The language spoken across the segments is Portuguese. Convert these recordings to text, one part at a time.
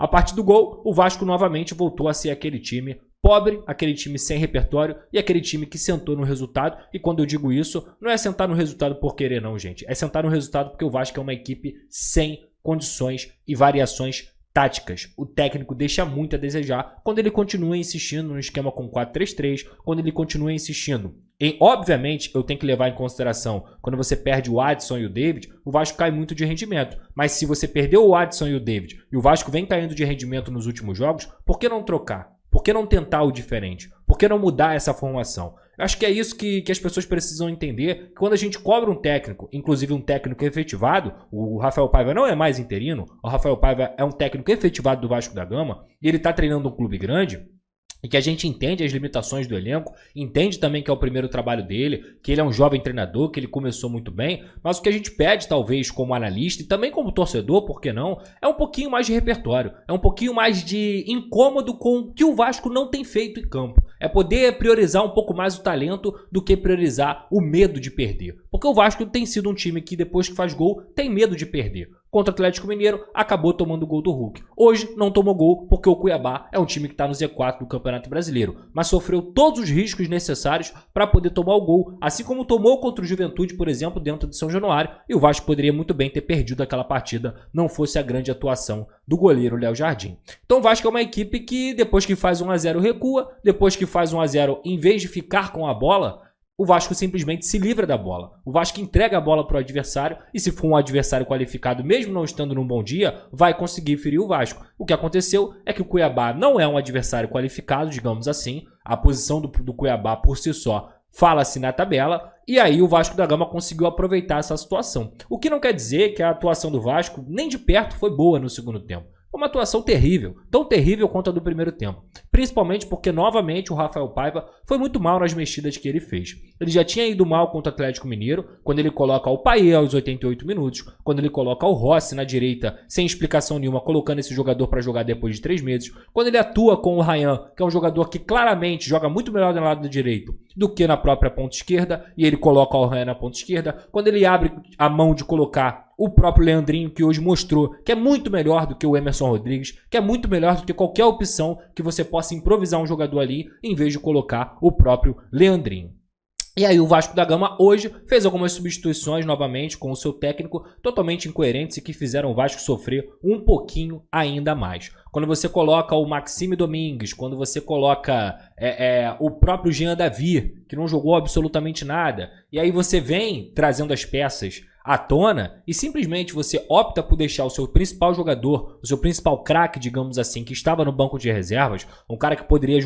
A partir do gol, o Vasco novamente voltou a ser aquele time pobre, aquele time sem repertório e aquele time que sentou no resultado. E quando eu digo isso, não é sentar no resultado por querer não, gente. É sentar no resultado porque o Vasco é uma equipe sem condições e variações táticas. O técnico deixa muito a desejar quando ele continua insistindo no esquema com 4-3-3, quando ele continua insistindo obviamente, eu tenho que levar em consideração, quando você perde o Adson e o David, o Vasco cai muito de rendimento. Mas se você perdeu o Adson e o David e o Vasco vem caindo de rendimento nos últimos jogos, por que não trocar? Por que não tentar o diferente? Por que não mudar essa formação? Eu acho que é isso que as pessoas precisam entender. Que quando a gente cobra um técnico, inclusive um técnico efetivado, o Rafael Paiva não é mais interino, o Rafael Paiva é um técnico efetivado do Vasco da Gama, e ele está treinando um clube grande, e que a gente entende as limitações do elenco, entende também que é o primeiro trabalho dele, que ele é um jovem treinador, que ele começou muito bem, mas o que a gente pede, talvez, como analista e também como torcedor, por que não, é um pouquinho mais de repertório, é um pouquinho mais de incômodo com o que o Vasco não tem feito em campo. É poder priorizar um pouco mais o talento do que priorizar o medo de perder. Porque o Vasco tem sido um time que, depois que faz gol, tem medo de perder. Contra o Atlético Mineiro, acabou tomando o gol do Hulk. Hoje não tomou gol porque o Cuiabá é um time que está no Z4 do Campeonato Brasileiro, mas sofreu todos os riscos necessários para poder tomar o gol, assim como tomou contra o Juventude, por exemplo, dentro de São Januário, e o Vasco poderia muito bem ter perdido aquela partida, não fosse a grande atuação do goleiro Léo Jardim. Então o Vasco é uma equipe que depois que faz 1-0 recua, depois que faz 1-0, em vez de ficar com a bola, o Vasco simplesmente se livra da bola. O Vasco entrega a bola para o adversário e se for um adversário qualificado, mesmo não estando num bom dia, vai conseguir ferir o Vasco. O que aconteceu é que o Cuiabá não é um adversário qualificado, digamos assim. A posição do Cuiabá por si só fala-se na tabela. E aí o Vasco da Gama conseguiu aproveitar essa situação. O que não quer dizer que a atuação do Vasco nem de perto foi boa no segundo tempo. Foi uma atuação terrível, tão terrível quanto a do primeiro tempo. Principalmente porque, novamente, o Rafael Paiva foi muito mal nas mexidas que ele fez. Ele já tinha ido mal contra o Atlético Mineiro, quando ele coloca o Paê aos 88 minutos, quando ele coloca o Rossi na direita, sem explicação nenhuma, colocando esse jogador para jogar depois de 3 meses, quando ele atua com o Ryan, que é um jogador que claramente joga muito melhor do lado direito do que na própria ponta esquerda, e ele coloca o Ryan na ponta esquerda, quando ele abre a mão de colocar o próprio Leandrinho, que hoje mostrou que é muito melhor do que o Emerson Rodrigues, que é muito melhor do que qualquer opção que você possa improvisar um jogador ali, em vez de colocar o próprio Leandrinho. E aí o Vasco da Gama hoje fez algumas substituições novamente com o seu técnico totalmente incoerentes e que fizeram o Vasco sofrer um pouquinho ainda mais. Quando você coloca o Maxime Domingues, quando você coloca o próprio Jean Davi, que não jogou absolutamente nada, e aí você vem trazendo as peças à tona e simplesmente você opta por deixar o seu principal jogador, o seu principal craque, digamos assim, que estava no banco de reservas, um cara que poderia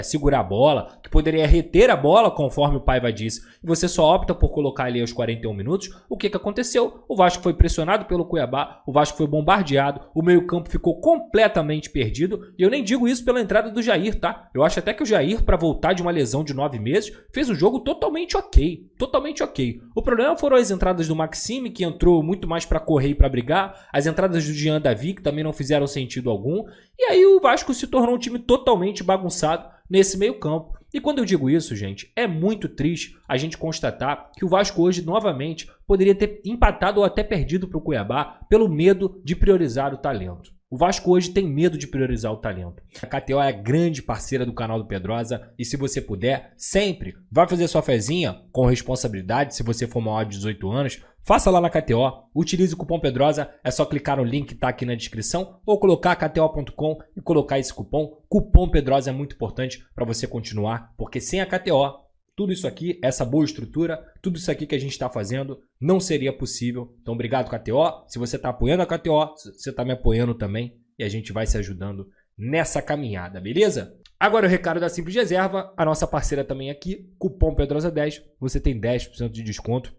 segurar a bola, que poderia reter a bola, conforme o Paiva disse, e você só opta por colocar ali aos 41 minutos, o que aconteceu? O Vasco foi pressionado pelo Cuiabá, o Vasco foi bombardeado, o meio-campo ficou completamente perdido, e eu nem digo isso pela entrada do Jair, tá? Eu acho até que o Jair, para voltar de uma lesão de 9 meses, fez um jogo totalmente ok, totalmente ok. O problema foram as entradas do Maxime, que entrou muito mais para correr e para brigar, as entradas do Jean Davi, que também não fizeram sentido algum, e aí o Vasco se tornou um time totalmente bagunçado nesse meio campo. E quando eu digo isso, gente, é muito triste a gente constatar que o Vasco hoje, novamente, poderia ter empatado ou até perdido para o Cuiabá pelo medo de priorizar o talento. O Vasco hoje tem medo de priorizar o talento. A KTO é a grande parceira do canal do Pedrosa e se você puder, sempre vai fazer sua fezinha com responsabilidade, se você for maior de 18 anos, faça lá na KTO, utilize o cupom Pedrosa, é só clicar no link que está aqui na descrição ou colocar kto.com e colocar esse cupom. Cupom Pedrosa é muito importante para você continuar, porque sem a KTO, tudo isso aqui, essa boa estrutura, tudo isso aqui que a gente está fazendo não seria possível. Então, obrigado, KTO. Se você está apoiando a KTO, você está me apoiando também e a gente vai se ajudando nessa caminhada, beleza? Agora o recado da Simples Reserva, a nossa parceira também aqui, cupom Pedrosa10, você tem 10% de desconto.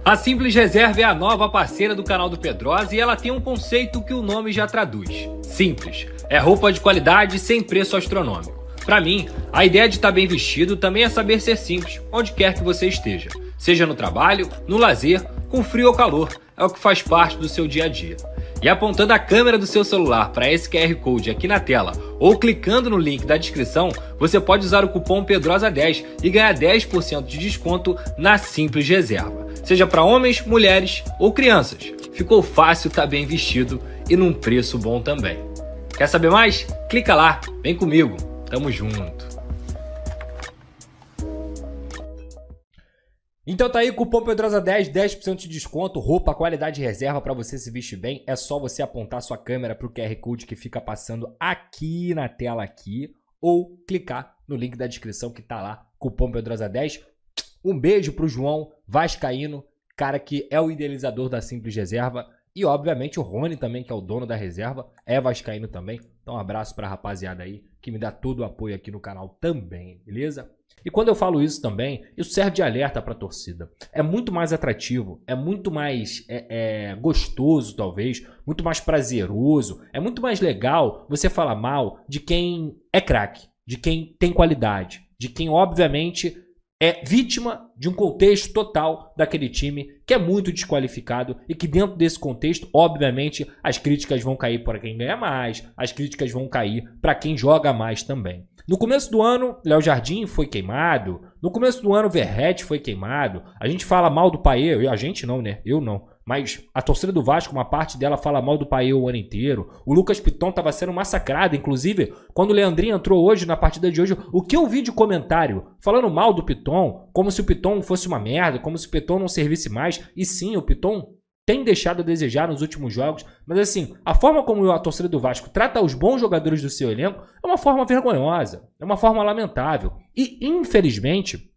A Simples Reserva é a nova parceira do canal do Pedrosa e ela tem um conceito que o nome já traduz. Simples. É roupa de qualidade sem preço astronômico. Para mim, a ideia de estar bem vestido também é saber ser simples, onde quer que você esteja. Seja no trabalho, no lazer, com frio ou calor, é o que faz parte do seu dia a dia. E apontando a câmera do seu celular para esse QR Code aqui na tela ou clicando no link da descrição, você pode usar o cupom Pedrosa10 e ganhar 10% de desconto na Simples Reserva. Seja para homens, mulheres ou crianças, ficou fácil estar bem vestido e num preço bom também. Quer saber mais? Clica lá, vem comigo, tamo junto. Então tá aí, cupom Pedrosa10, 10% de desconto, roupa, qualidade de reserva para você se vestir bem. É só você apontar sua câmera pro QR Code que fica passando aqui na tela aqui, ou clicar no link da descrição que tá lá, cupom Pedrosa10. Um beijo pro João Vascaíno, cara que é o idealizador da Simples Reserva, e obviamente o Rony também, que é o dono da reserva, é vascaíno também. Então um abraço pra rapaziada aí, que me dá todo o apoio aqui no canal também, beleza? E quando eu falo isso também, isso serve de alerta para a torcida. É muito mais atrativo, é muito mais gostoso talvez, muito mais prazeroso, é muito mais legal você falar mal de quem é craque, de quem tem qualidade, de quem obviamente é vítima de um contexto total daquele time que é muito desqualificado e que dentro desse contexto, obviamente, as críticas vão cair para quem ganha mais, as críticas vão cair para quem joga mais também. No começo do ano, Léo Jardim foi queimado. No começo do ano, Verratti foi queimado. A gente fala mal do Payet. A gente não, né? Eu não. Mas a torcida do Vasco, uma parte dela fala mal do Payet o ano inteiro. O Lucas Piton estava sendo massacrado. Inclusive, quando o Leandrinho entrou hoje, na partida de hoje, o que eu vi de comentário falando mal do Piton, como se o Piton fosse uma merda, como se o Piton não servisse mais. E sim, o Piton tem deixado a desejar nos últimos jogos, mas assim, a forma como a torcida do Vasco trata os bons jogadores do seu elenco é uma forma vergonhosa, é uma forma lamentável. E infelizmente,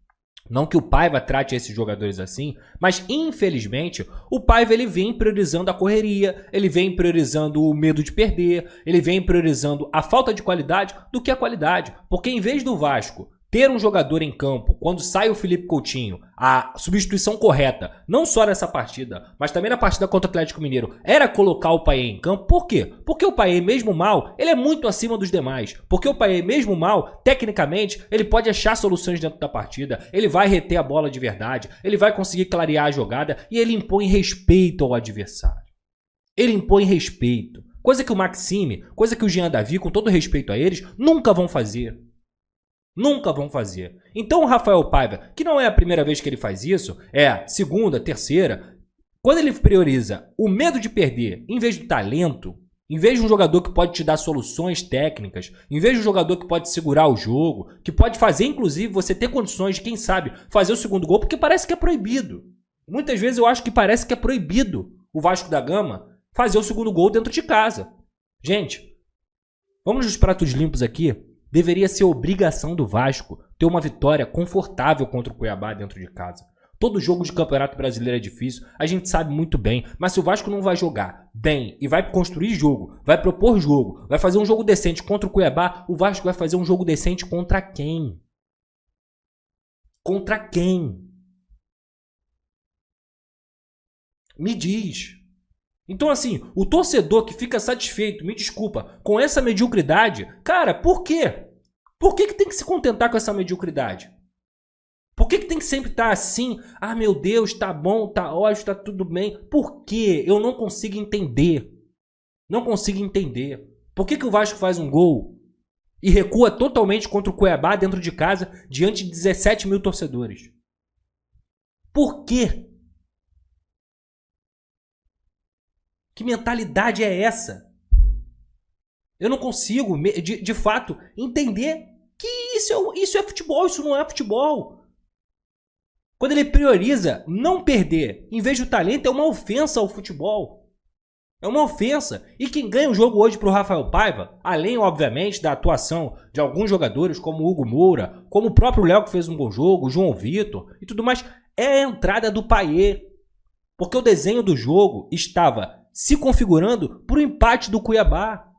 não que o Paiva trate esses jogadores assim, mas infelizmente o Paiva ele vem priorizando a correria, ele vem priorizando o medo de perder, ele vem priorizando a falta de qualidade do que a qualidade. Porque em vez do Vasco ter um jogador em campo, quando sai o Felipe Coutinho, a substituição correta, não só nessa partida, mas também na partida contra o Atlético Mineiro, era colocar o Payet em campo. Por quê? Porque o Payet, mesmo mal, ele é muito acima dos demais. Porque o Payet, mesmo mal, tecnicamente, ele pode achar soluções dentro da partida, ele vai reter a bola de verdade, ele vai conseguir clarear a jogada e ele impõe respeito ao adversário. Ele impõe respeito. Coisa que o Maxime, coisa que o Jean Davi, com todo respeito a eles, nunca vão fazer. Nunca vão fazer. Então o Rafael Paiva, que não é a primeira vez que ele faz isso, é a segunda, terceira, quando ele prioriza o medo de perder em vez do talento, em vez de um jogador que pode te dar soluções técnicas, em vez de um jogador que pode segurar o jogo, que pode fazer inclusive você ter condições de, quem sabe, fazer o segundo gol, porque parece que é proibido. Muitas vezes eu acho que parece que é proibido o Vasco da Gama fazer o segundo gol dentro de casa. Gente, vamos nos pratos limpos aqui. Deveria ser obrigação do Vasco ter uma vitória confortável contra o Cuiabá dentro de casa. Todo jogo de Campeonato Brasileiro é difícil, a gente sabe muito bem. Mas se o Vasco não vai jogar bem e vai construir jogo, vai propor jogo, vai fazer um jogo decente contra o Cuiabá, o Vasco vai fazer um jogo decente contra quem? Contra quem? Me diz. Então assim, o torcedor que fica satisfeito, me desculpa, com essa mediocridade, cara, por quê? Por que tem que se contentar com essa mediocridade? Por que tem que sempre estar assim? Ah, meu Deus, tá bom, tá ótimo, tá tudo bem. Por quê? Eu não consigo entender. Não consigo entender. Por que o Vasco faz um gol e recua totalmente contra o Cuiabá dentro de casa, diante de 17 mil torcedores? Por quê? Que mentalidade é essa? Eu não consigo, de fato, entender que isso é futebol, isso não é futebol. Quando ele prioriza não perder, em vez do talento, é uma ofensa ao futebol. É uma ofensa. E quem ganha o jogo hoje pro Rafael Paiva, além, obviamente, da atuação de alguns jogadores, como o Hugo Moura, como o próprio Léo que fez um bom jogo, o João Vitor e tudo mais, é a entrada do Payet. Porque o desenho do jogo estava se configurando para o empate do Cuiabá.